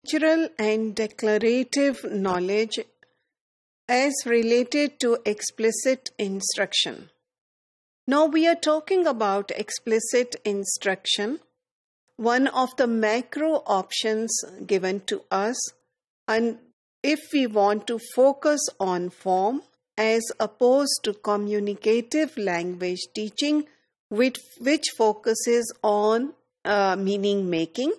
Procedural and declarative knowledge as related to explicit instruction. Now we are talking about explicit instruction, one of the macro options given to us, and if we want to focus on form as opposed to communicative language teaching, which focuses on meaning making.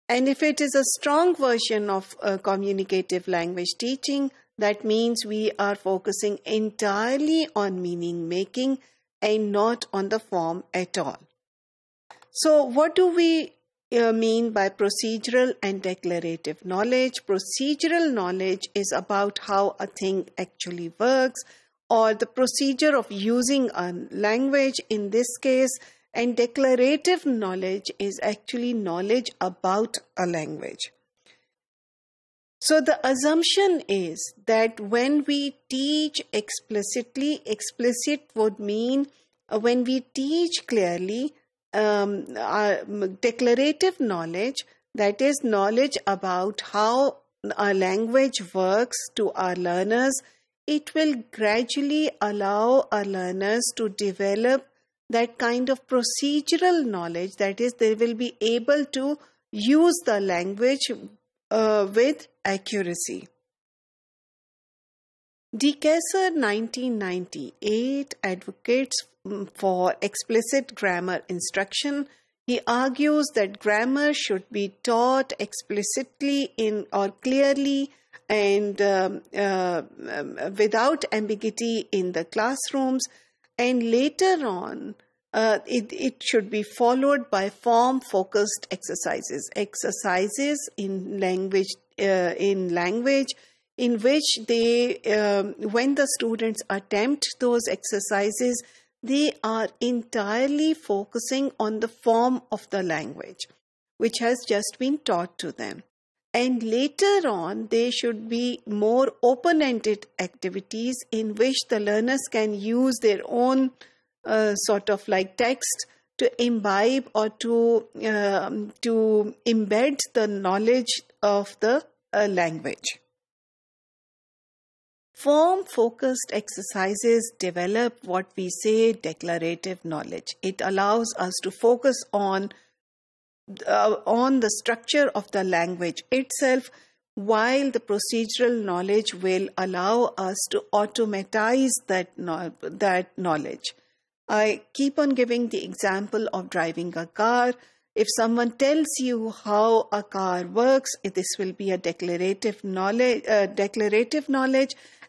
And if it is a strong version of communicative language teaching, that means we are focusing entirely on meaning making and not on the form at all. So what do we mean by procedural and declarative knowledge? Procedural knowledge is about how a thing actually works, or the procedure of using a language in this case. And declarative knowledge is actually knowledge about a language. So the assumption is that when we teach explicitly, explicit would mean when we teach clearly, declarative knowledge, that is knowledge about how a language works to our learners, it will gradually allow our learners to develop that kind of procedural knowledge, that is, they will be able to use the language with accuracy. Dekesser 1998 advocates for explicit grammar instruction. He argues that grammar should be taught explicitly or clearly and without ambiguity in the classrooms. And later on, it should be followed by form-focused exercises. Exercises in language, in which they, when the students attempt those exercises, they are entirely focusing on the form of the language, which has just been taught to them. And later on, they should be more open-ended activities in which the learners can use their own sort of like text to imbibe or to embed the knowledge of the language. Form-focused exercises develop what we say declarative knowledge. It allows us to focus on the structure of the language itself, while the procedural knowledge will allow us to automatize that knowledge. I keep on giving the example of driving a car. If someone tells you how a car works, this will be a declarative knowledge,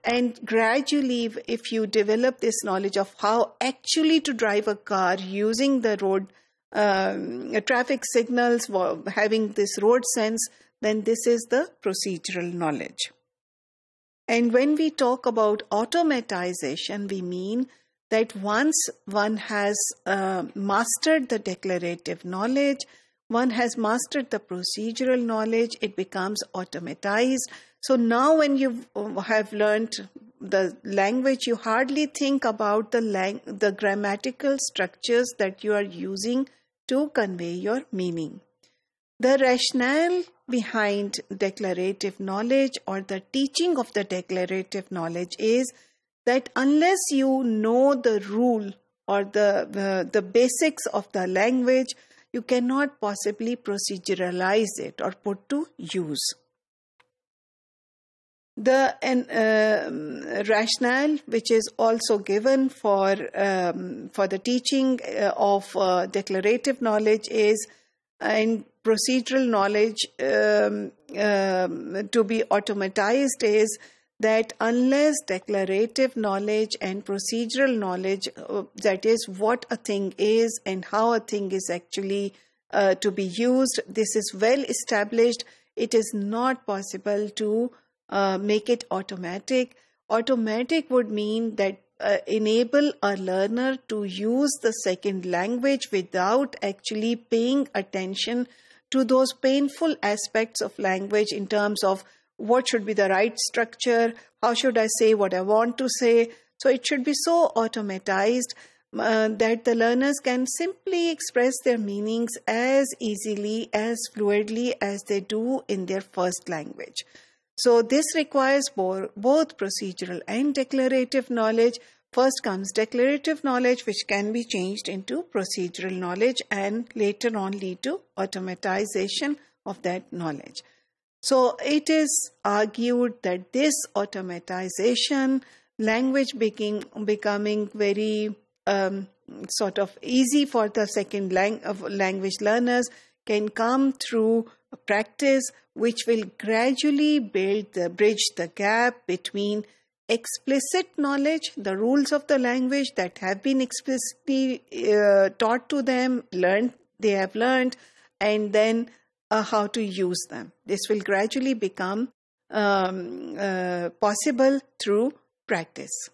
and gradually, if you develop this knowledge of how actually to drive a car using the road traffic signals, having this road sense, then this is the procedural knowledge. And when we talk about automatization, we mean that once one has mastered the declarative knowledge, one has mastered the procedural knowledge, it becomes automatized. So now when you have learned the language, you hardly think about the grammatical structures that you are using to convey your meaning. The rationale behind declarative knowledge or the teaching of the declarative knowledge is that unless you know the rule or the basics of the language, you cannot possibly proceduralize it or put to use. The rationale which is also given for the teaching of declarative knowledge is, and procedural knowledge to be automatized, is that unless declarative knowledge and procedural knowledge, that is what a thing is and how a thing is actually to be used, this is well established, it is not possible to make it automatic. Automatic would mean that enable a learner to use the second language without actually paying attention to those painful aspects of language in terms of what should be the right structure, how should I say what I want to say. So it should be so automatized that the learners can simply express their meanings as easily, as fluidly as they do in their first language. So this requires both procedural and declarative knowledge. First comes declarative knowledge, which can be changed into procedural knowledge and later on lead to automatization of that knowledge. So it is argued that this automatization, language becoming very sort of easy for the second language learners, can come through a practice which will gradually bridge the gap between explicit knowledge, the rules of the language that have been explicitly taught to them, they have learned, and then how to use them. This will gradually become possible through practice.